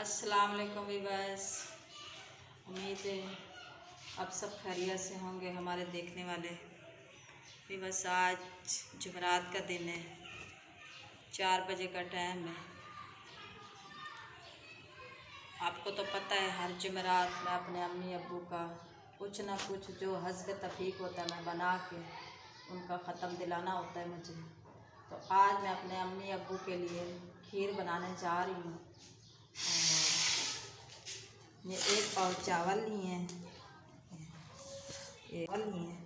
अस्सलाम वालेकुम वीवर्स। उम्मीद है अब सब खैरियत से होंगे हमारे देखने वाले वीवर्स। आज जुमेरात का दिन है, 4 बजे का टाइम है। आपको तो पता है हर जुमेरात में अपने अम्मी अब्बू का कुछ ना कुछ जो हस्ब तफीक होता है मैं बना के उनका ख़त्म दिलाना होता है मुझे। तो आज मैं अपने अम्मी अब्बू के लिए खीर बनाने जा रही हूँ। ये 1 पाव चावल लिए हैं, ये लिए हैं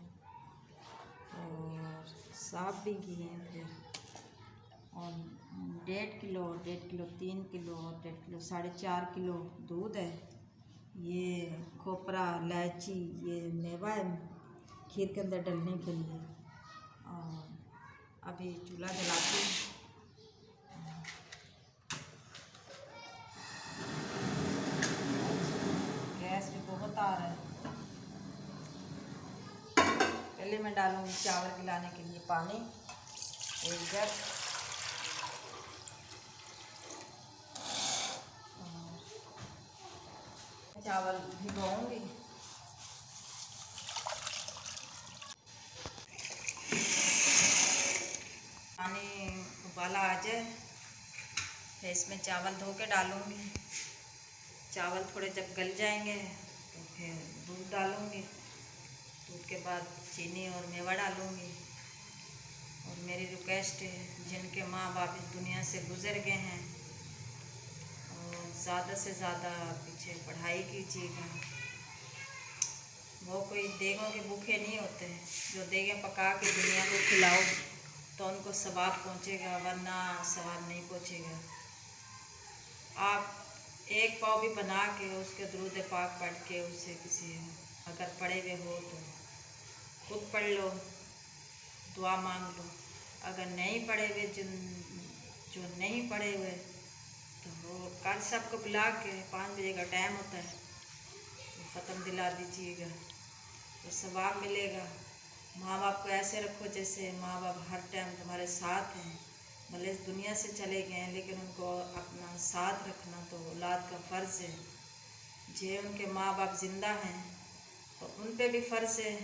और साफ भी किए हैं फिर। और 1.5 किलो 3 किलो और 1.5 किलो 4.5 किलो दूध है। ये खोपरा इलायची ये मेवा है खीर के अंदर डलने के लिए। और अभी चूल्हा जलाती हूँ। गैस भी बहुत आ रहा है। पहले मैं डालूँगी चावल गिलाने के लिए पानी 1 जग। चावल भिगोऊंगी। पानी उबाला आ जाए फिर इसमें चावल धो के डालूँगी। चावल थोड़े जब गल जाएंगे तो फिर दूध डालूँगी। दूध के बाद चीनी और मेवा डालूँगी। और मेरी रिक्वेस्ट है जिनके माँ बाप इस दुनिया से गुज़र गए हैं और ज़्यादा से ज़्यादा पीछे पढ़ाई कीजिएगा। वो कोई देगों के भूखे नहीं होते हैं, जो देगें पका के दुनिया को खिलाओ तो उनको सवाब पहुँचेगा, वरना सवाब नहीं पहुँचेगा। आप 1 पाव भी बना के उसके दुरूद पाक पढ़ के उसे किसी अगर पढ़े हुए हो तो खुद पढ़ लो, दुआ मांग लो। अगर नहीं पढ़े हुए जो नहीं पढ़े हुए तो वो कल सबको बुला के 5 बजे का टाइम होता है ख़त्म दिला दीजिएगा तो सवाब मिलेगा। माँ बाप को ऐसे रखो जैसे माँ बाप हर टाइम तुम्हारे साथ हैं। भले इस दुनिया से चले गए हैं लेकिन उनको अपना साथ रखना तो औलाद का फ़र्ज़ है। जे उनके माँ बाप ज़िंदा हैं तो उन पे भी फ़र्ज़ है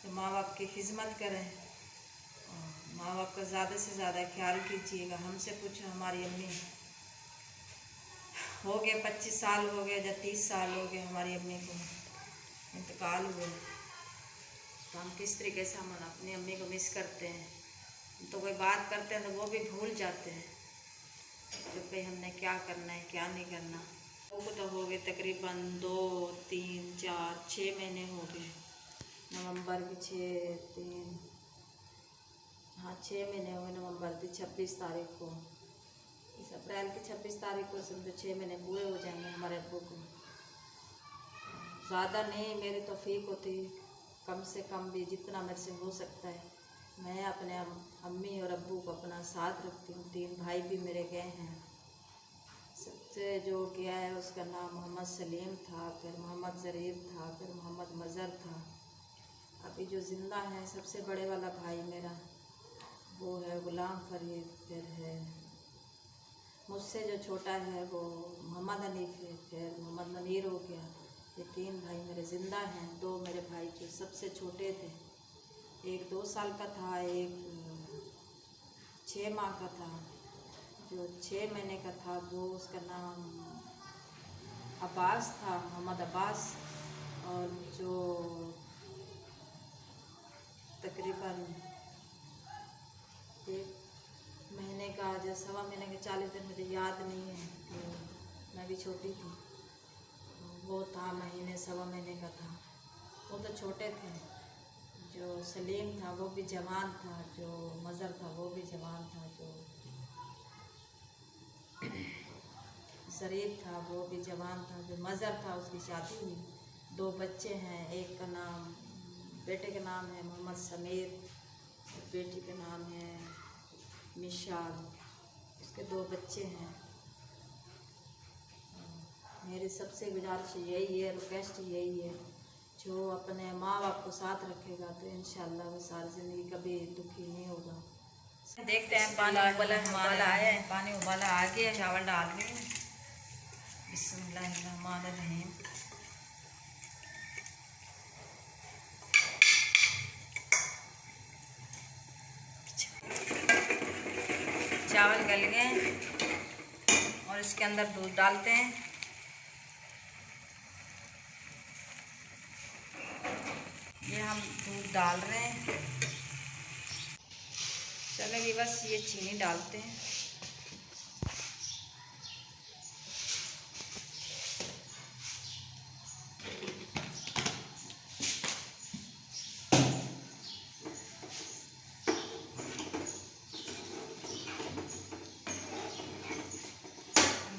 तो माँ बाप की खिदमत करें और माँ बाप का ज़्यादा से ज़्यादा ख्याल कीजिएगा। हमसे पूछो, हमारी अम्मी हो गए 25 साल हो गए या 30 साल हो गए हमारी अम्मी को इंतकाल हुए, तो हम किस तरीके से हम अपनी अम्मी को मिस करते हैं। तो कोई बात करते हैं तो वो भी भूल जाते हैं तो भाई हमने क्या करना है क्या नहीं करना। वो तो हो गए तकरीबन 2 3 4 6 महीने हो गए। नवंबर की 6 महीने हो गए। नवंबर की 26 तारीख को, इस अप्रैल की 26 तारीख को समझो 6 महीने पूरे हो जाएंगे हमारे अब्बू को। ज़्यादा नहीं, मेरी तौफीक होती कम से कम भी जितना मेरे से हो सकता है मैं अपने अम्मी और अब्बू को अपना साथ रखती हूँ। 3 भाई भी मेरे गए हैं। सबसे जो गया है उसका नाम मोहम्मद सलीम था, फिर मोहम्मद ज़रीर था, फिर मोहम्मद मज़र था। अभी जो ज़िंदा है सबसे बड़े वाला भाई मेरा वो है गुलाम फरीद, फिर है मुझसे जो छोटा है वो मोहम्मद हनीफ है, फिर मोहम्मद मुनीर हो गया। ये 3 भाई मेरे ज़िंदा हैं। 2 मेरे भाई जो सबसे छोटे थे, एक 2 साल का था, एक 6 माह का था। जो 6 महीने का था वो उसका नाम अब्बास था, मोहम्मद अब्बास। और जो तकरीबन 1 महीने का या 1.25 महीने के 40 दिन मुझे याद नहीं है कि मैं भी छोटी थी, वो था महीने 1.25 महीने का था। वो तो छोटे थे। जो सलीम था वो भी जवान था, जो मज़र था वो भी जवान था, जो ज़रीर था वो भी जवान था, जो मज़र था उसकी शादी हुई। 2 बच्चे हैं, एक का नाम बेटे का नाम है मोहम्मद समीर, बेटी का नाम है मिशाल। उसके 2 बच्चे हैं। मेरी सबसे गुजारिश यही है, रिक्वेस्ट यही है, जो अपने माँ बाप को साथ रखेगा तो इंशाल्लाह वो सारी ज़िंदगी कभी दुखी नहीं होगा। देखते हैं पानी उबाला आया है, पानी उबाला आ गया, चावल डाल रही हूँ। बिस्मिल्लाहिर्रहमानिर्रहीम। चावल गल गए और इसके अंदर दूध डालते हैं। ये हम दूध डाल रहे हैं। चलेगी बस, ये चीनी डालते हैं।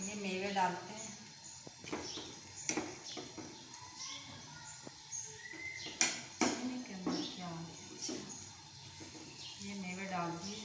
ये मेवे डालते हैं। ये मेवे डाल दिए।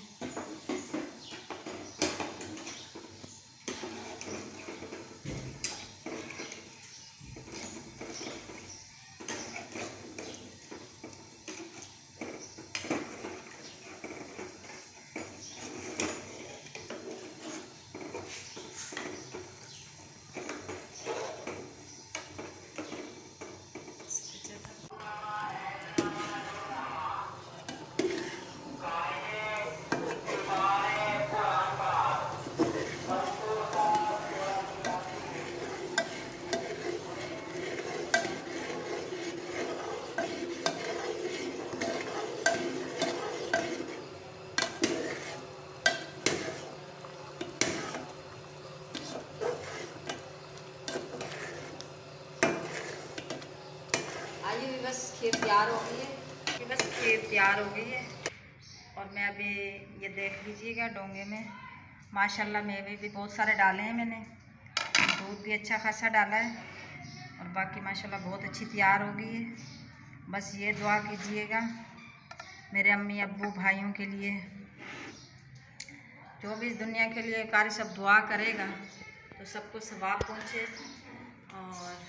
आइए बस खीर तैयार हो गई है। बस खीर तैयार हो गई है और मैं अभी ये देख लीजिएगा डोंगे में माशाल्लाह मेवे भी बहुत सारे डाले हैं मैंने। दूध भी अच्छा खासा डाला है और बाकी माशाल्लाह बहुत अच्छी तैयार हो गई है। बस ये दुआ कीजिएगा मेरे अम्मी अब्बू भाइयों के लिए, जो भी इस दुनिया के लिए कार्य सब दुआ करेगा तो सबको सवाब पहुँचे। और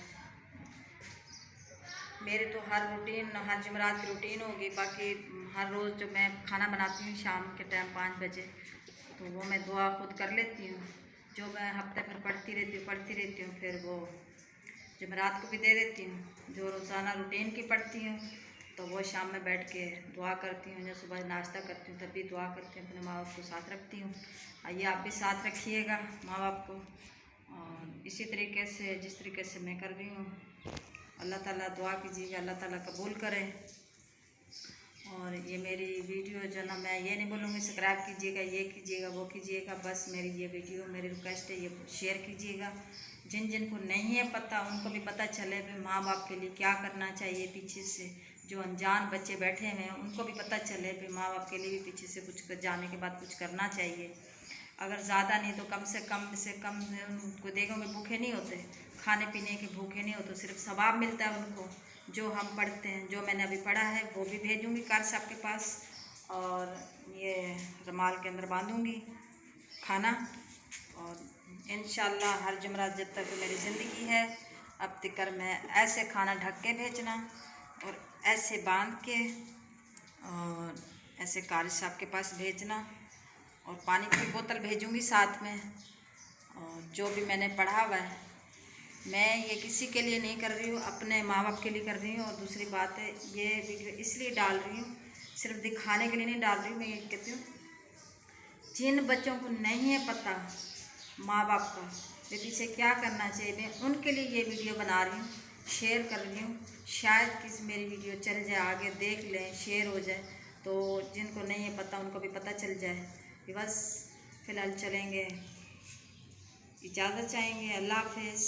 मेरे तो हर रूटीन, हर जुमेरात की रूटीन होगी। बाकी हर रोज़ जो मैं खाना बनाती हूँ शाम के टाइम 5 बजे, तो वो मैं दुआ खुद कर लेती हूँ। जो मैं हफ्ते भर पढ़ती रहती हूँ फिर वो जुमेरात को भी दे देती हूँ। जो रोज़ाना रूटीन की पढ़ती हूँ तो वो शाम में बैठ के दुआ करती हूँ। जो सुबह नाश्ता करती हूँ तब भी दुआ करती हूँ, अपने माँ बाप को साथ रखती हूँ। आइए आप भी साथ रखिएगा माँ बाप को, और इसी तरीके से जिस तरीके से मैं कर रही हूँ। अल्लाह ताला दुआ कीजिएगा, अल्लाह ताला कबूल करे। और ये मेरी वीडियो जो ना, मैं ये नहीं बोलूँगी सब्सक्राइब कीजिएगा, ये कीजिएगा, वो कीजिएगा। बस मेरी ये वीडियो, मेरी रिक्वेस्ट है, ये शेयर कीजिएगा। जिन जिन को नहीं है पता उनको भी पता चले भी माँ बाप के लिए क्या करना चाहिए। पीछे से जो अनजान बच्चे बैठे हुए हैं उनको भी पता चले भी माँ बाप के लिए भी पीछे से कुछ जाने के बाद कुछ करना चाहिए। अगर ज़्यादा नहीं तो कम से कम उनको देखोगे भूखे नहीं होते, खाने पीने के भूखे नहीं होते, सिर्फ सवाब मिलता है उनको। जो हम पढ़ते हैं, जो मैंने अभी पढ़ा है वो भी भेजूँगी कार साहब के पास, और ये रुमाल के अंदर बांधूँगी खाना। और इंशाल्लाह हर जुमरात जब तक मेरी ज़िंदगी है अब तक मैं ऐसे खाना ढक के भेजना और ऐसे बांध के और ऐसे कारी साहब के पास भेजना। और पानी की बोतल भेजूँगी साथ में। और जो भी मैंने पढ़ा हुआ है मैं ये किसी के लिए नहीं कर रही हूँ, अपने माँ बाप के लिए कर रही हूँ। और दूसरी बात है, ये वीडियो इसलिए डाल रही हूँ, सिर्फ दिखाने के लिए नहीं डाल रही हूँ। मैं ये कहती हूँ जिन बच्चों को नहीं है पता माँ बाप का वे पीछे क्या करना चाहिए, मैं उनके लिए ये वीडियो बना रही हूँ, शेयर कर रही हूँ। शायद किसी मेरी वीडियो चल जाए, आगे देख लें, शेयर हो जाए, तो जिनको नहीं है पता उनको भी पता चल जाए। बस फ़िलहाल चलेंगे, इजाज़त चाहेंगे। अल्लाह हाफ़िज़।